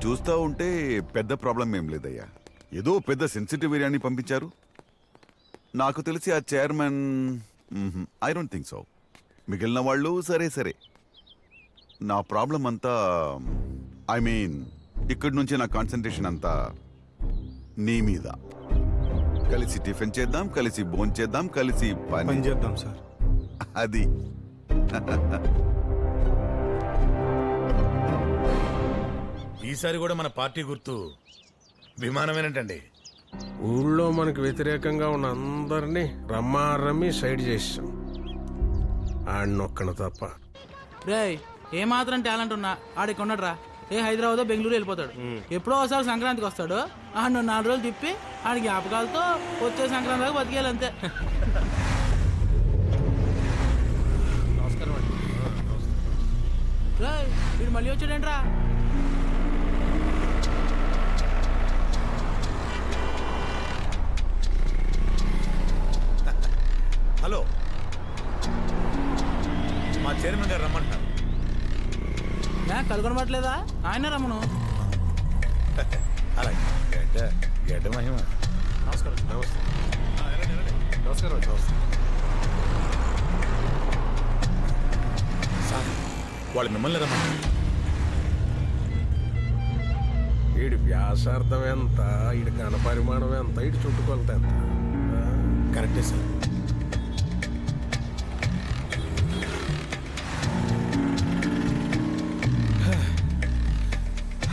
చూస్తా ఉంటే పెద్ద ప్రాబ్లం ఏం లేదయ్యా. ఏదో పెద్ద సెన్సిటివ్ ఏరియాని పంపించారు. నాకు తెలిసి ఆ chairman I don't think so. మిగిలిన వాళ్ళు సరే సరే. నా ప్రాబ్లం అంతా ఐ మీన్ ఇక్కడి నుంచి నా కాన్సన్ట్రేషన్ అంతా నీ మీద. కలిసి టిఫిన్ చేద్దాం, కలిసి భోజనం చేద్దాం, కలిసి పని చేద్దాం సార్. అది ఈసారి కూడా మన పార్టీ గుర్తు విమానమేనంటండి. ఊళ్ళో మనకు వ్యతిరేకంగా ఉన్న అందరినీ రమ్మి సైడ్ చేసాం. ఆడినొక్కను తప్ప. రే ఏమాత్రం టాలెంట్ ఉన్నా ఆడికి ఉన్నాడురా. ఏ హైదరాబాద్ బెంగళూరు వెళ్ళిపోతాడు. ఎప్పుడో ఒకసారి సంక్రాంతికి వస్తాడు. ఆడు 4 రోజులు తిప్పి ఆడి జ్ఞాపకాలతో వచ్చే సంక్రాంతి దాకా బతికేయాలి అంతే. రే వీడు మళ్ళీ వచ్చాడేంట్రా? హలో, మా చైర్మన్ గారు రమ్మంటున్నారు. కనుగొనబట్లేదా? ఆయన రమ్మను. అలాగే గడ్డ మహిమ. నమస్కారం. నమస్తే. నమస్కారం. సార్ వాళ్ళు మిమ్మల్ని రమ్మంటారు. వీడి వ్యాసార్థం ఎంత, వీడి ఘనపరిమాణం ఎంత, వీడి చుట్టుకొలత ఎంత? కరెక్టే సార్.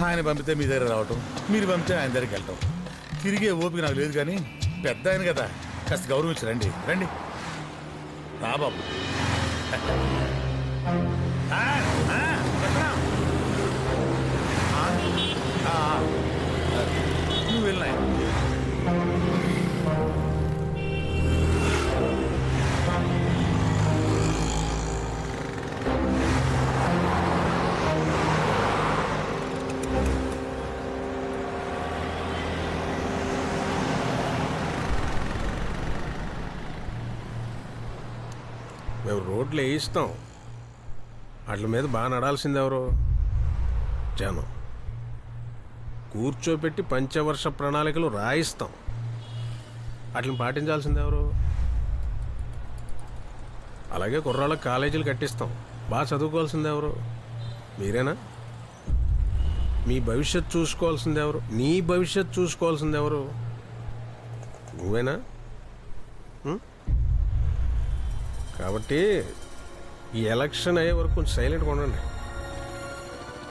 ఆయన పంపితే మీ దగ్గర రావటం, మీరు పంపితే ఆయన దగ్గరికి వెళ్ళటం, తిరిగే ఓపిక నాకు లేదు. కానీ పెద్ద ఆయన కదా, కాస్త గౌరవించి రండి. రండి రా బాబు. నువ్వు వెళ్ళినా మేము రోడ్లు వేయిస్తాం. వాటి మీద బాగా నడాల్సింది ఎవరు? జనం. కూర్చోబెట్టి పంచవర్ష ప్రణాళికలు రాయిస్తాం. వాటిని పాటించాల్సింది ఎవరు? అలాగే కుర్రాళ్ళకి కాలేజీలు కట్టిస్తాం. బాగా చదువుకోవాల్సింది ఎవరు? మీరేనా? మీ భవిష్యత్ చూసుకోవాల్సింది ఎవరు? నీ భవిష్యత్ చూసుకోవాల్సింది ఎవరు? నువ్వేనా? కాబట్టి ఈ ఎలక్షన్ అయ్యే వరకు కొంచెం సైలెంట్గా ఉండండి.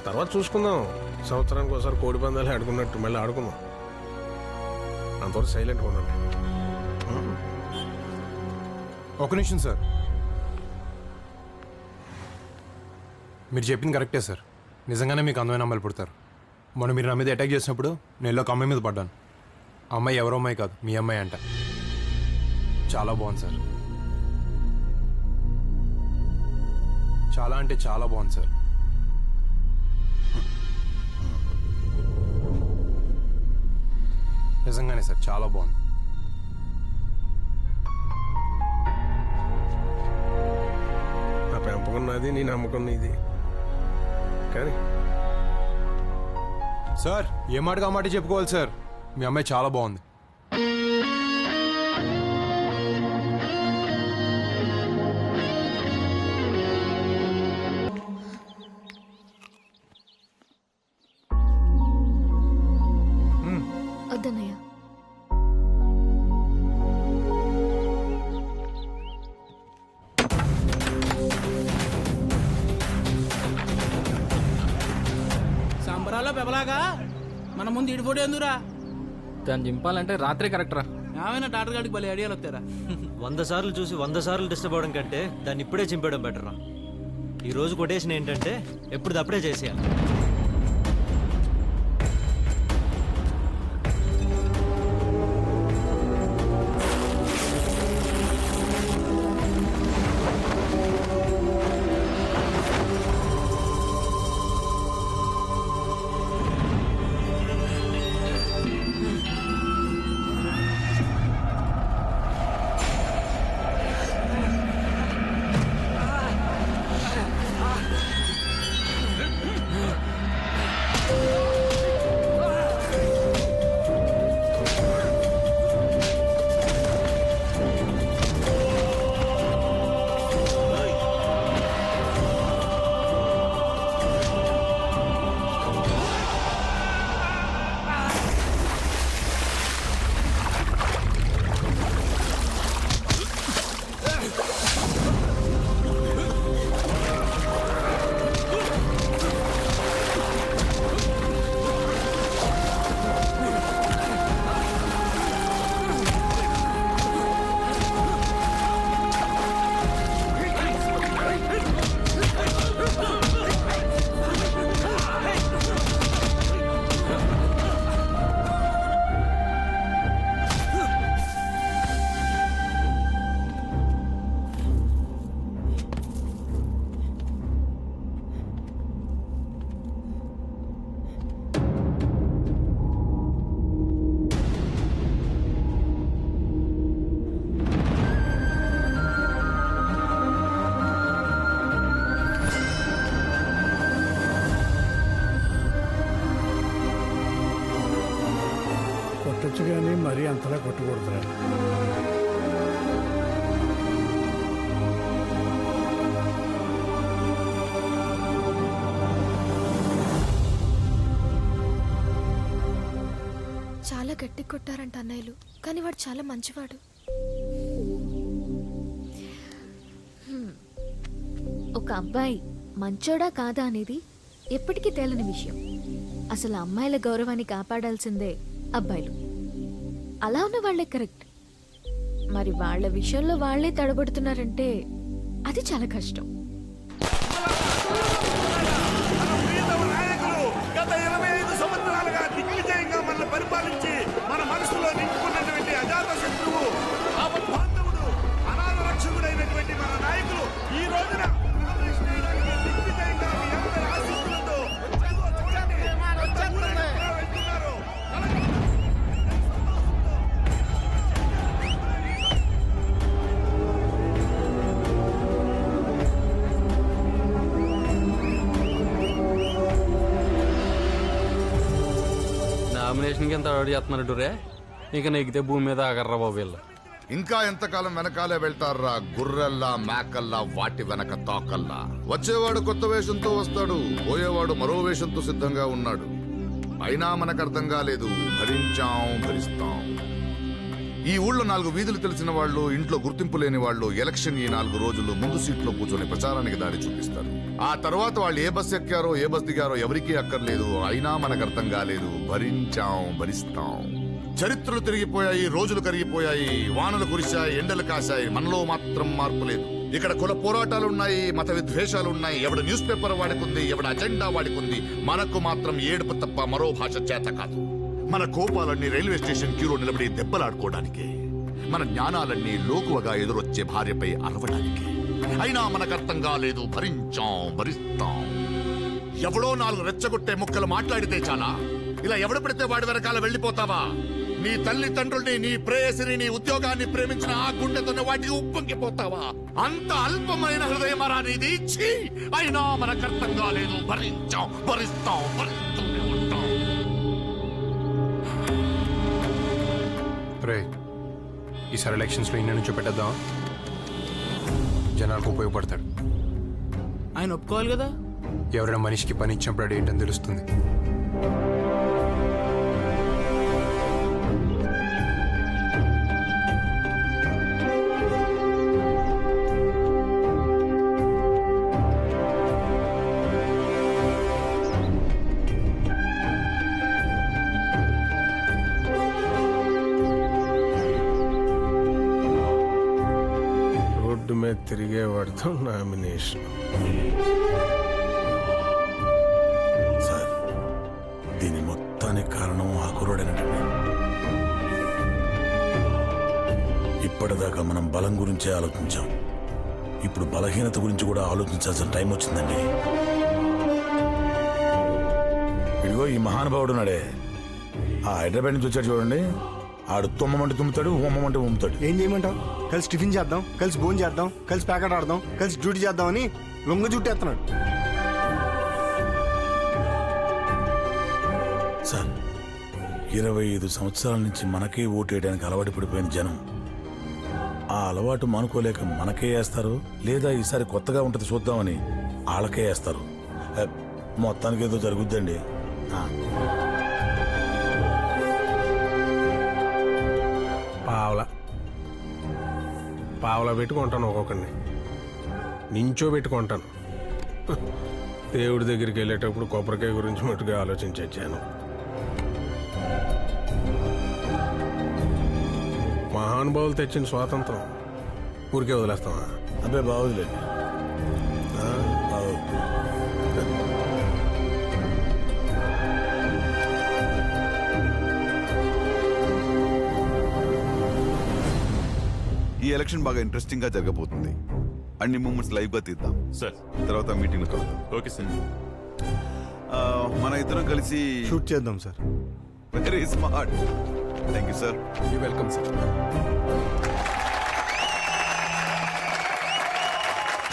తర్వాత చూసుకుందాం. సంవత్సరానికి ఒకసారి కోడి పందాలు ఆడుకున్నట్టు మళ్ళీ ఆడుకుందాం. అంతవరకు సైలెంట్గా ఉండండి. ఒక నిమిషం సార్. మీరు చెప్పింది కరెక్టే సార్. నిజంగానే మీకు అందమైన అమ్మాయిలు పుడతారు. మొన్న మీరు నా మీద అటాక్ చేసినప్పుడు నేను ఒక అమ్మాయి మీద పడ్డాను. ఆ అమ్మాయి ఎవరో అమ్మాయి కాదు, మీ అమ్మాయి అంట. చాలా బాగుంది సార్. చాలా అంటే చాలా బాగుంది సార్. నిజంగానే సార్, చాలా బాగుంది. నా పెంపకం నాది, నీ నమ్మకం నీది. కానీ సార్ ఏ మాటగా మాట చెప్పుకోవాలి సార్. మీ అమ్మాయి చాలా బాగుంది. వద్దన్నయ్య. సంబరాల్లో పెబలాగా మన ముందు ఇడిపోటీ ఎందురా? దాన్ని దింపాలంటే రాత్రే కరెక్ట్ రా. ఏమైనా డాక్టర్ గారికి భలే ఐడియాలు వస్తారా? 100 సార్లు చూసి 100 సార్లు డిస్టర్బ్ అవడం కంటే దాన్ని ఇప్పుడే చింపేయడం బెటర్ రా. ఈ రోజు కొటేషన్ ఏంటంటే ఎప్పుడప్పుడే చేసేయాలి. కొట్టచ్చు కానీ మరీ అంతలా కొట్టకూడదురా. చాలా గట్టి కొట్టారంట అన్నయ్యలు, కానీ వాడు చాలా మంచివాడు. ఒక అబ్బాయి మంచోడా కాదా అనేది ఎప్పటికీ తేలని విషయం. అసలు అమ్మాయిల గౌరవాన్ని కాపాడాల్సిందే అబ్బాయిలు. అలా ఉన్న వాళ్లే కరెక్ట్. మరి వాళ్ళ విషయంలో వాళ్లే తడబడుతున్నారంటే అది చాలా కష్టం. గత 25 సంవత్సరాలుగా దిగ్విజయంగా మన పరిపాలించి మన మనసులో నింపుకున్నటువంటి అజాత శత్రువు, ఆపద్బాంధవుడు, అనాథ రక్షకుడైనటువంటి మన నాయకులు ఈ రోజున నామినేషన్ వేయడానికి దిగ్విజయంగా మీ అందరి ఆశీస్సులతో వెళ్తున్నారు. నామినేషన్కి ఎంత అవార్డు చేస్తున్నారు రే. ఇక నెగితే భూమి మీద ఆగర్రా బాబు వీళ్ళు. ఇంకా ఎంతకాలం వెనకాలే వెళ్తారా గుర్రెల్లా మేకల్లా వాటి వెనక తోకల్లా. వచ్చేవాడు కొత్త వేషంతో వస్తాడు, పోయేవాడు మరో వేషంతో సిద్ధంగా ఉన్నాడు. అయినా మనకు అర్థం కాలేదు, భరిస్తాం. ఈ ఊళ్ళో 4 వీధులు తెలిసిన వాళ్ళు, ఇంట్లో గుర్తింపు లేని వాళ్ళు ఎలక్షన్ ఈ 4 రోజులు ముందు సీట్లో కూర్చొని ప్రచారానికి దారి చూపిస్తారు. ఆ తర్వాత వాళ్ళు ఏ బస్ ఎక్కారో ఏ బస్ దిగారో ఎవరికీ అక్కర్లేదు. అయినా మనకు అర్థం కాలేదు, భరిస్తాం. చరిత్రలు తిరిగిపోయాయి, రోజులు కరిగిపోయాయి, వానలు కురిశాయి, ఎండలు కాశాయి, మనలో మాత్రం మార్పు లేదు. ఇక్కడ కుల పోరాటాలున్నాయి, మత విద్వేషాలున్నాయి, ఎవడ న్యూస్ పేపర్ వాడుకుంది, ఎవడ అజెండా వాడుకుంది. మనకు మాత్రం ఏడుపు తప్ప మరో భాష చేత కాదు. మన కోపాలన్నీ రైల్వే స్టేషన్ క్యూలో నిలబడి దెబ్బలాడుకోవడానికి, మన జ్ఞానాలన్నీ లోకువగా ఎదురొచ్చే భార్యపై అరవడానికి. అయినా మనకు అర్థం కాలేదు, భరిస్తాం. ఎవడో 4 రెచ్చగొట్టే ముక్కలు మాట్లాడితే చాలా, ఇలా ఎవడు పడితే వాడి వెనకాల వెళ్ళిపోతావా? నీ తల్లిదండ్రుల్ని, నీ ప్రేయసిని, నీ ఉద్యోగాన్ని ప్రేమించిన ఆ గుండెతోనే వాటికి ఉప్పొంగిపోతావా? అంత అల్పమైన హృదయమరా నీది? ఛీ! అయినా మనకు అర్థం కాలేదు, భరిస్తాం. రే, ఈసారి ఎలక్షన్స్లో ఇన్ని నుంచి పెట్టేద్దాం, జనాలకు ఉపయోగపడతాడు. ఆయన ఒప్పుకోవాలి కదా. ఎవరైనా మనిషికి పని ఇచ్చినప్పుడు అది ఏంటని తెలుస్తుంది. రోడ్డు మీద తిరిగేవాడితో నామినేషన్. సార్, దీని మొత్తానికి కారణం ఆ కుర్రోడేనండి. ఇప్పటిదాకా మనం బలం గురించే ఆలోచించాం, ఇప్పుడు బలహీనత గురించి కూడా ఆలోచించాల్సిన టైం వచ్చిందండి. ఇదిగో ఈ మహానుభావుడు నాడే, ఆ హైదరాబాద్ నుంచి వచ్చాడు చూడండి. ఆడు తుమ్మమంటే తుమ్ముతాడు, ఉమ్మమంటే ఉమ్ముతాడు. ఏం చేయమంటావు? కలిసి టిఫిన్ చేద్దాం, కలిసి భోజనం చేద్దాం, కలిసి ప్యాకెట్ ఆడదాం, కలిసి డ్యూటీ చేద్దామని లొంగ జుట్టేస్తున్నాడు. సార్, 25 సంవత్సరాల నుంచి మనకే ఓటేయడానికి అలవాటు పడిపోయిన జనం ఆ అలవాటు మానుకోలేక మనకే వేస్తారు, లేదా ఈసారి కొత్తగా ఉంటుంది చూద్దామని వాళ్ళకే వేస్తారు. మొత్తానికి ఏదో జరుగుద్దండి. పావలా పెట్టుకుంటాను, ఒక్కొక్కడిని నించో పెట్టుకుంటాను. దేవుడి దగ్గరికి వెళ్ళేటప్పుడు కొబ్బరికాయ గురించి మట్టుగా ఆలోచించి వచ్చాను. మహానుభావులు తెచ్చిన స్వాతంత్రం ఊరికే వదిలేస్తామా? అబ్బే బాగుందిలేండి. ఈ ఎలక్షన్ బాగా ఇంట్రెస్టింగ్ గా జరగబోతుంది. అన్ని మూమెంట్స్ లైవ్ గా తీద్దాం సార్. తర్వాత మీటింగ్ కలుద్దాం. Okay sir. మన ఇద్దరం కలిసి షూట్ చేద్దాం sir. Very smart. Thank you sir. You welcome sir.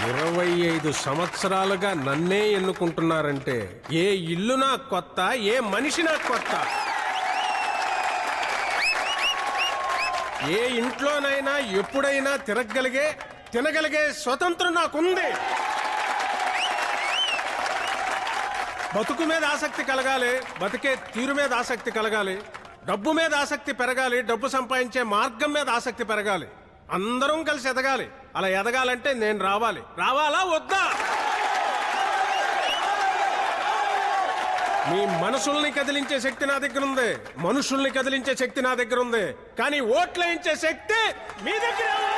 25 సంవత్సరాలుగా నన్నే ఎన్నుకుంటున్నారంటే ఏ ఇల్లు నాకు కొత్త, ఏ మనిషి నాకు కొత్త. ఏ ఇంట్లోనైనా ఎప్పుడైనా తినగలిగే స్వతంత్రం నాకుంది. బతుకు మీద ఆసక్తి కలగాలి, బతికే తీరు మీద ఆసక్తి కలగాలి, డబ్బు మీద ఆసక్తి పెరగాలి, డబ్బు సంపాదించే మార్గం మీద ఆసక్తి పెరగాలి. అందరం కలిసి ఎదగాలి. అలా ఎదగాలంటే నేను రావాలా వద్దా? మీ మనసుల్ని కదిలించే శక్తి నా దగ్గర ఉంది, మనుషుల్ని కదిలించే శక్తి నా దగ్గర ఉంది, కానీ ఓట్లేయించే శక్తి మీ దగ్గర ఉంది.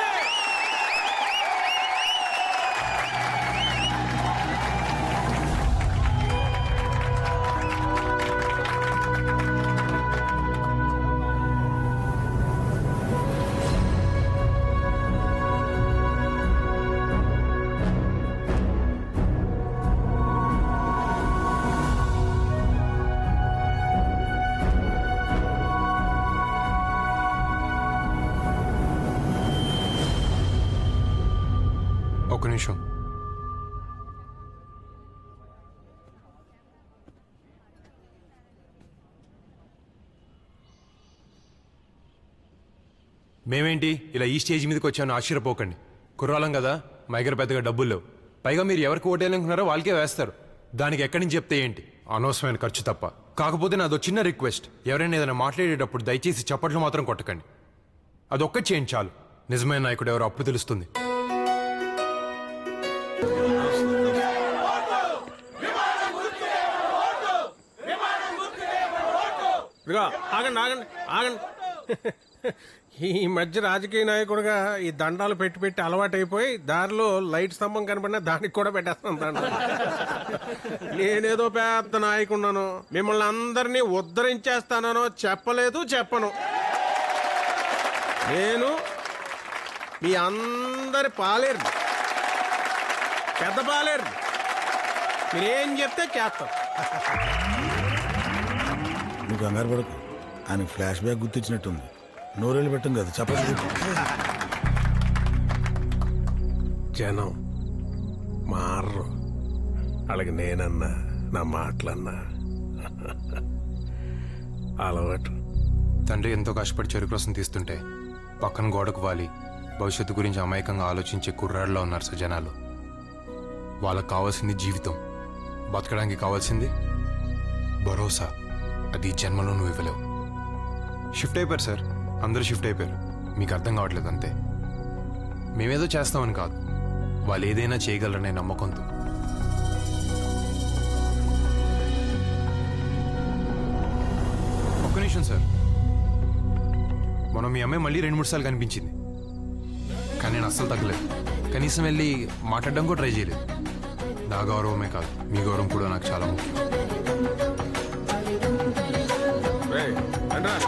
ఒక్క నిమిషం. మేమేంటి ఇలా ఈ స్టేజ్ మీదకి వచ్చామని ఆశ్చర్యపోకండి. కుర్రాలం కదా, మా దగ్గర పెద్దగా డబ్బులు లేవు. పైగా మీరు ఎవరికి ఓటేయాలనుకున్నారో వాళ్ళకే వేస్తారు. దానికి ఎక్కడి నుంచి చెప్తే ఏంటి, అనవసరమైన ఖర్చు తప్ప. కాకపోతే నాదో చిన్న రిక్వెస్ట్, ఎవరైనా ఏదైనా మాట్లాడేటప్పుడు దయచేసి చప్పట్లు మాత్రం కొట్టకండి. అదొక్కటి చేయండి చాలు. నిజమైన నాయకుడు ఎవరో అప్పుడు తెలుస్తుంది. ఇదిగో ఆగండి. ఈ మధ్య రాజకీయ నాయకుడుగా ఈ దండాలు పెట్టి అలవాటైపోయి దారిలో లైట్ స్తంభం కనబడినా దానికి కూడా పెట్టేస్తాను దండ. నేనేదో పెద్ద నాయకున్నాను, మిమ్మల్ని అందరినీ ఉద్ధరించేస్తానో చెప్పను. నేను మీ అందరి పాలేరు, పెద్ద పాలేరు. మీరేం చెప్తే చేస్తాం. నువ్వు కంగారు పడకు, ఆయన ఫ్లాష్ బ్యాక్ గుర్తించినట్టుంది. నోరేళ్ళు పెట్టం కదా, చెప్పండి. జనం మారు, అలాగే నేనన్నా నా మాటలన్నా అలవాటు. తండ్రి ఎంతో కష్టపడి చెరుకు రసం తీస్తుంటే పక్కన గోడకు వాలి భవిష్యత్తు గురించి అమాయకంగా ఆలోచించే కుర్రాళ్ళలో ఉన్నారు సార్ జనాలు. వాళ్ళకు కావాల్సింది జీవితం, బతకడానికి కావాల్సింది భరోసా. అది ఈ జన్మలో నువ్వు ఇవ్వలేవు. షిఫ్ట్ అయిపోయారు సార్, అందరూ షిఫ్ట్ అయిపోయారు. మీకు అర్థం కావట్లేదు అంతే. మేమేదో చేస్తామని కాదు, వాళ్ళు ఏదైనా చేయగలరనే నమ్మకంతో. ఒక్క నిమిషం సార్. మనం మీ అమ్మాయి మళ్ళీ 2-3 సార్లు కనిపించింది, కానీ నేను అస్సలు తగ్గలేదు. కనీసం వెళ్ళి మాట్లాడడం కూడా ట్రై చేయలేదు. నా గౌరవమే కాదు, మీ గౌరవం కూడా నాకు చాలా ముఖ్యం.